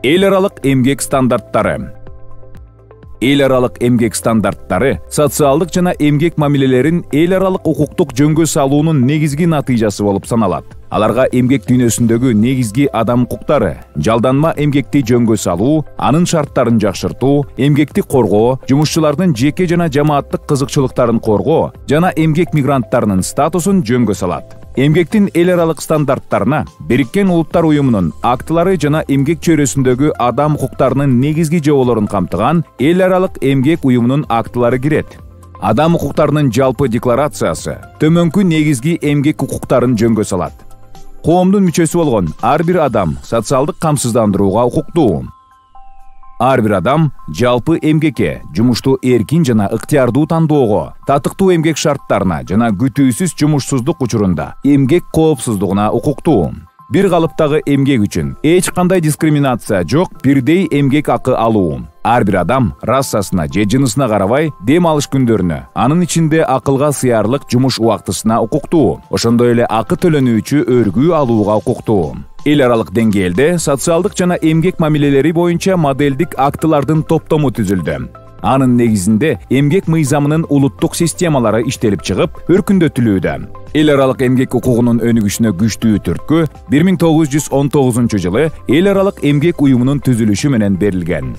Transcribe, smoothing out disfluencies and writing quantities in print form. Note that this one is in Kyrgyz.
Эл аралык эмгек стандарттары. Эл аралык эмгек стандарттары социалдык жана эмгек мамилелерин эл аралык укуктук жөнгө салуунун негизги натыйжасы болуп саналат. Аларга эмгек дүйнөсүндөгү негизги адам укуктары, жалданма эмгекти жөнгө салуу, анын шарттарын жакшыртуу, эмгекти коргоо, жумушчулардын жеке жана жамааттык кызыкчылыктарын коргоо жана эмгек мигранттарынын статусун жөнгө салат. Эмгектин эл аралык стандарттарына Бириккен Улуттар Уюмунун актылары жана эмгек чөйрөсүндөгү адам укуктарынын негизги жоболорун камтыган эл аралык эмгек уюмунун актылары кирет. Адам укуктарынын жалпы декларациясы төмөнкү негизги эмгек укуктарын жөнгө салат. Коомдун мүчөсү болгон ар бир адам социалдык камсыздандырууга укуктуу. Ар бир адам жалпы эмгекке, жумушту эркин жана ыктыярдуу тандоого, татыктуу эмгек шарттарына жана күтүүсүз жумушсуздук учурунда эмгек коопсуздугуна укуктуу. Бир калыптагы эмгек үчүн эч кандай дискриминация жок, бирдей эмгек акы алуу. Ар бир адам расасына же жынысына карабай дем алыш күндөрүнө, анын ичинде акылга сыярлык жумуш убактысына укуктуу. Ошондой эле акы төлөнүүчү өргүү алууга укуктуу. Эл аралык деңгээлде социалдык жана эмгек мамилелери боюнча модельдик актылардын топтому түзүлдү. Анын негизинде эмгек мыйзамынын улуттук системалары иштелип чыгып, өркүндөтүлүүдө. Эл аралык эмгек укугунун өнүгүшүнө күчтүү түрткү 1919 жылы Эл аралык эмгек уюмунун түзүлүшү менен берилген.